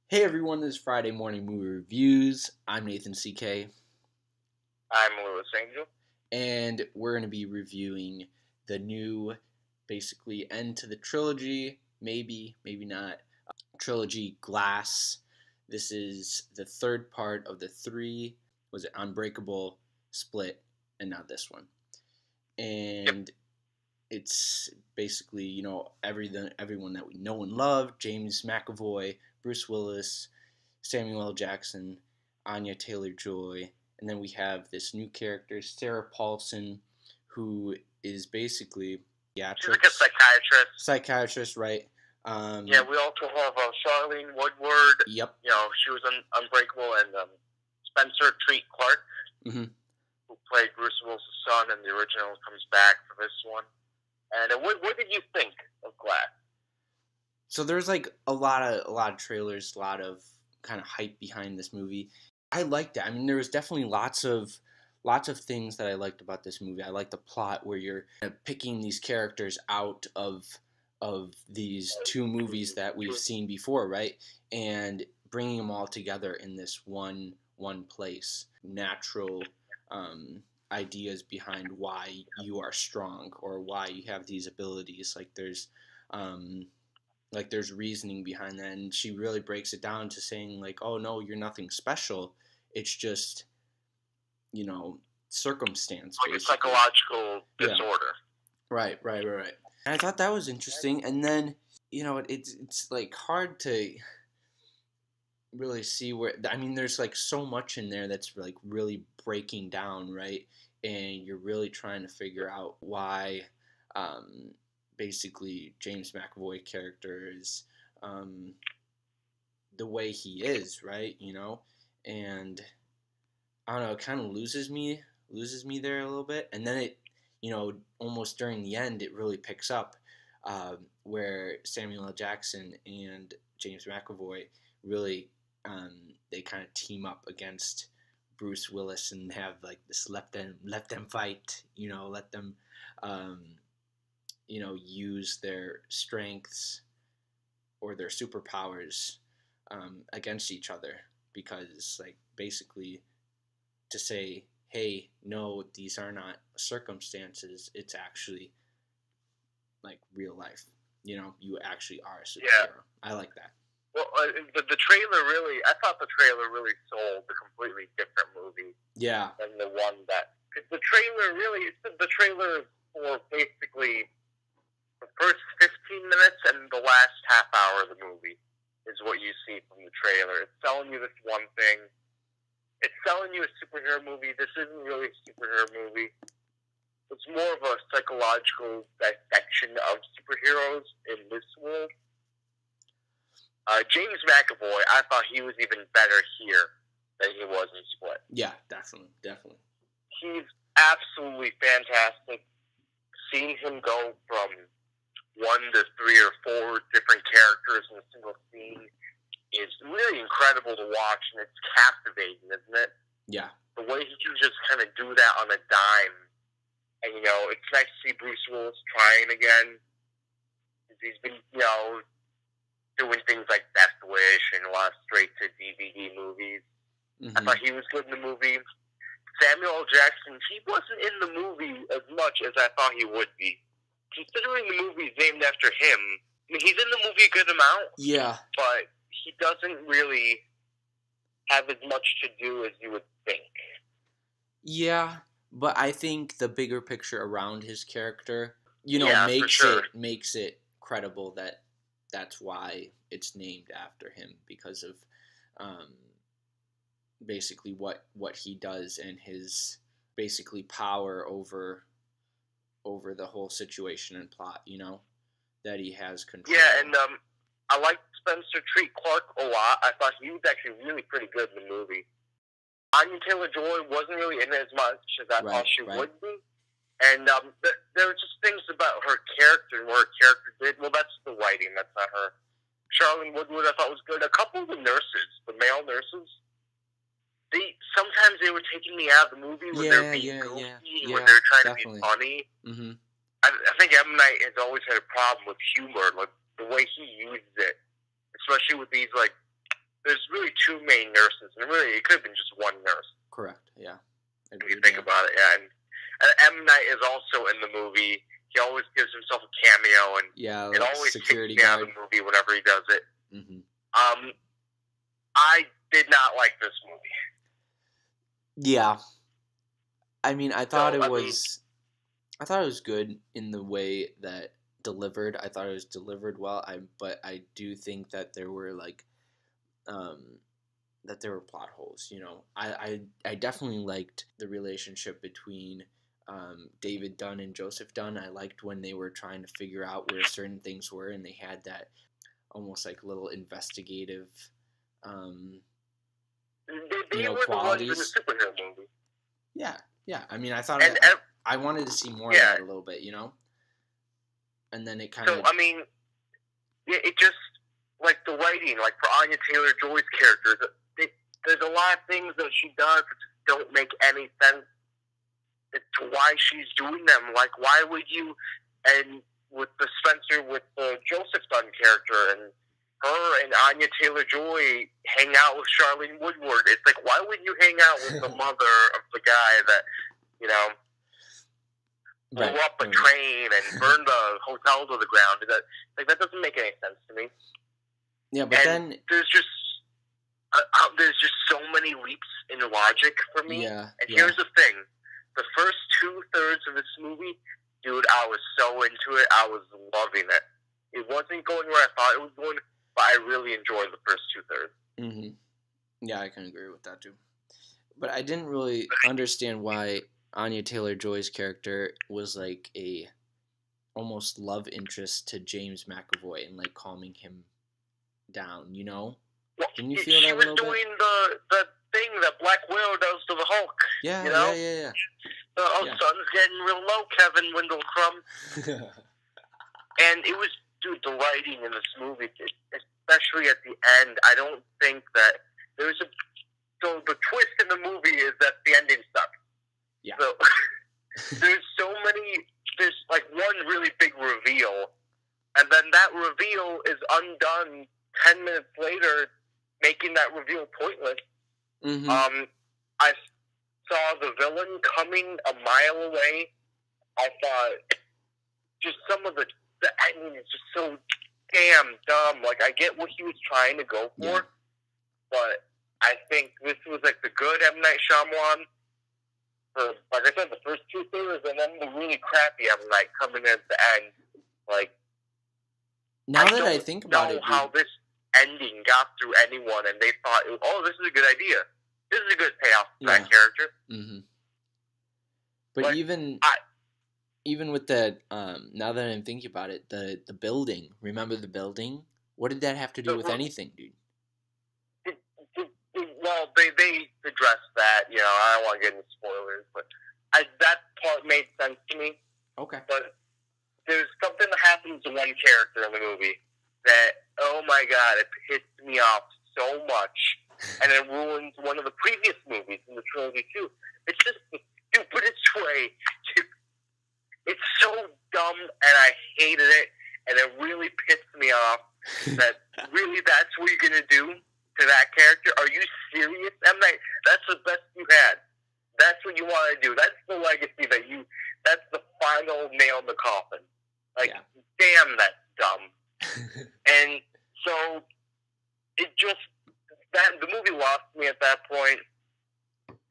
Hey everyone, this is Friday Morning Movie Reviews. I'm Nathan CK, I'm Lewis Angel. and we're going to be reviewing the new, basically, end to the trilogy, maybe not, trilogy Glass. This is the third part of the three, was it Unbreakable, Split, and now this one. And it's basically, everyone that we know and love, James McAvoy, Bruce Willis, Samuel L. Jackson, Anya Taylor-Joy, and then we have this new character, Sarah Paulson, who is basically She's like a psychiatrist. Psychiatrist, right? Yeah, we also have Charlene Woodward. Yep. She was on Unbreakable, and Spencer Treat Clark, who played Bruce Willis' son in the original, comes back for this one. And what did you think of Glass? So there's like a lot of trailers, a lot of kind of hype behind this movie. I liked it. I mean, there was definitely lots of things that I liked about this movie. I like the plot where you're picking these characters out of these two movies that we've seen before, right? And bringing them all together in this one place. Natural ideas behind why you are strong or why you have these abilities. Like there's reasoning behind that, and she really breaks it down to saying like, oh no, you're nothing special, it's just circumstance, like basically. A psychological disorder. Right. And I thought that was interesting, and then it's like hard to really see where, I mean, there's like so much in there that's like really breaking down, right? And you're really trying to figure out why basically James McAvoy character is the way he is, right? And I don't know, it kind of loses me there a little bit, and then it, almost during the end, it really picks up where Samuel L. Jackson and James McAvoy really they kind of team up against Bruce Willis and have like this let them fight, let them use their strengths or their superpowers against each other, because like basically to say, hey, no, these are not circumstances, it's actually like real life, you actually are a superhero. I like that. Well, the trailer really, I thought the trailer really sold a completely different movie. Yeah. Than the one that, the trailer really, the trailer for basically the first 15 minutes and the last half hour of the movie is what you see from the trailer. It's telling you this one thing. It's selling you a superhero movie. This isn't really a superhero movie. It's more of a psychological dissection of superheroes in this world. James McAvoy, I thought he was even better here than he was in Split. Yeah, definitely. He's absolutely fantastic. Seeing him go from 1 to 3 or 4 different characters in a single scene is really incredible to watch, and it's captivating, isn't it? Yeah. The way he can just kind of do that on a dime. And, it's nice to see Bruce Willis trying again. He's been, doing things like Death Wish and a lot of straight-to-DVD movies. Mm-hmm. I thought he was good in the movie. Samuel L. Jackson, he wasn't in the movie as much as I thought he would be. Considering the movie's named after him, I mean, he's in the movie a good amount. Yeah. But he doesn't really have as much to do as you would think. Yeah, but I think the bigger picture around his character, makes it credible that that's why it's named after him, because of basically what he does and his basically power over the whole situation and plot, that he has control. Yeah, and I liked Spencer Treat Clark a lot. I thought he was actually really pretty good in the movie. Anya Taylor-Joy wasn't really in it as much as I thought she would be. And there were just things about her character and what her character did. Well, that's the writing. That's not her. Charlene Woodward I thought was good. A couple of the nurses, the male nurses, sometimes they were taking me out of the movie when they're being goofy, when they're trying to be funny. Mm-hmm. I think M. Night has always had a problem with humor, like the way he uses it, especially with these like there's really two main nurses, and really it could have been just one nurse. Correct. Yeah. If you think about it, yeah. And M. Night is also in the movie. He always gives himself a cameo, and like it always security takes me out guard of the movie whenever he does it. Mm-hmm. I did not like this movie. Yeah. I mean, I thought it was good in the way that delivered. I thought it was delivered well. But I do think that there were plot holes. You know, I definitely liked the relationship between David Dunn and Joseph Dunn. I liked when they were trying to figure out where certain things were, and they had that almost like little investigative, they were qualities. The ones in the superhero movie. Yeah. I mean, I thought I wanted to see more of that a little bit, you know. And then it kind of. So I mean, it just like the writing, like for Anya Taylor-Joy's character, there's a lot of things that she does that just don't make any sense as to why she's doing them. Like, why would you? And with the Spencer, with the Joseph Dunn character, and her and Anya Taylor-Joy hang out with Charlene Woodward. It's like, why would you hang out with the mother of the guy that, you know, blew up a train and burned the hotel to the ground? That doesn't make any sense to me. Yeah, but then there's just so many leaps in logic for me. Yeah. And here's the thing: the first 2/3 of this movie, dude, I was so into it. I was loving it. It wasn't going where I thought it was going, but I really enjoyed the first 2/3. Mm-hmm. Yeah, I can agree with that too. But I didn't really understand why Anya Taylor-Joy's character was like a almost love interest to James McAvoy and like calming him down, you know? Well, didn't you feel that a little bit? She was doing the thing that Black Widow does to the Hulk. Yeah, you know? yeah. The sun's getting real low, Kevin Wendell Crumb. And it was, dude, the writing in this movie, especially at the end, I don't think that there's so the twist in the movie is that the ending sucks. Yeah. So there's like one really big reveal, and then that reveal is undone 10 minutes later, making that reveal pointless. Mm-hmm. I saw the villain coming a mile away. I thought just some of the ending is just so damn dumb. Like, I get what he was trying to go for, but I think this was like the good M. Night Shyamalan for, like I said, the first 2/3, and then the really crappy M. Night coming in at the end. Like, now that I think about it, how this ending got through anyone, and they thought, oh, this is a good idea. This is a good payoff for that character. Mm-hmm. But even with that, now that I'm thinking about it, the building. Remember the building? What did that have to do with anything, dude? Well, they addressed that. You know, I don't want to get into spoilers, but that part made sense to me. Okay. But there's something that happens to one character in the movie that, oh my god, it pissed me off so much, and it ruins one of the previous movies in the trilogy too. It's just the stupidest way. It's so dumb, and I hated it, and it really pissed me off. That really, that's what you're gonna do to that character? Are you serious, M. Night? That's the best you had. That's what you want to do. That's the legacy that's the final nail in the coffin. Like, damn, that's dumb. And so, the movie lost me at that point.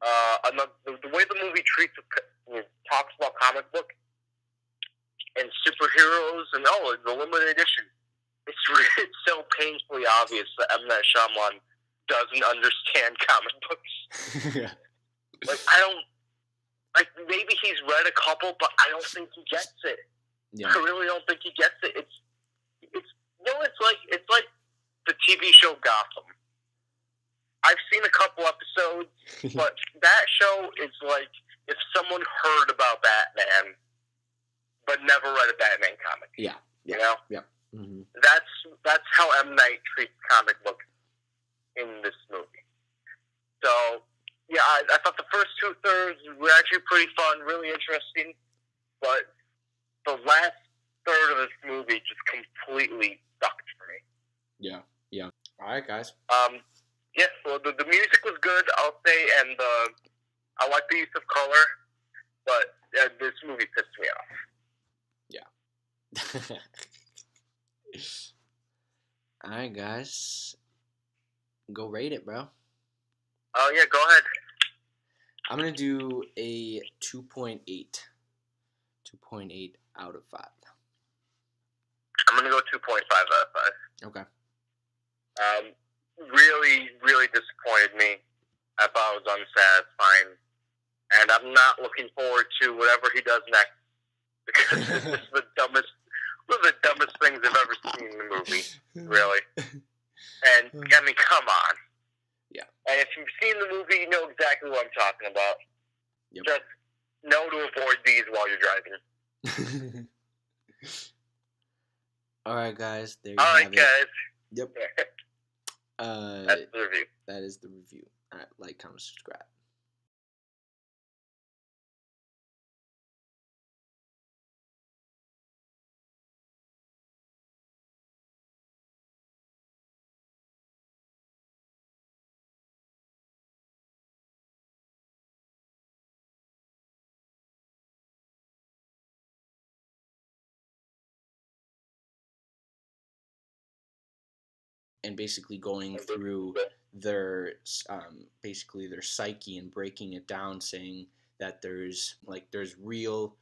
The way the movie talks about comic book and superheroes and, the limited edition. It's so painfully obvious that M. Night Shyamalan doesn't understand comic books. Maybe he's read a couple, but I don't think he gets it. Yeah. I really don't think he gets it. It's like the TV show Gotham. I've seen a couple episodes, but that show is like if someone heard about Batman, but never read a Batman comic. Yeah. You know? Yeah. Mm-hmm. That's how M. Night treats comic books in this movie. So, yeah, I thought the first 2/3 were actually pretty fun, really interesting, but the last third of this movie just completely sucked for me. Yeah. All right, guys. Yeah, well, the music was good, I'll say, and I like the use of color, but this movie pissed me off. All right, guys. Go rate it, bro. Oh, yeah, go ahead. I'm going to do a 2.8. 2.8 out of 5. I'm going to go 2.5 out of 5. Okay. Really, really disappointed me. I thought it was unsatisfying. And I'm not looking forward to whatever he does next. Because this is one of the dumbest things I've ever seen in the movie. Really. And, I mean, come on. Yeah. And if you've seen the movie, you know exactly what I'm talking about. Yep. Just know to avoid these while you're driving. All right, guys. There you All have right, it. guys. Yep. That's the review. That is the review. All right, like, comment, subscribe. And basically going through their basically their psyche and breaking it down, saying that there's real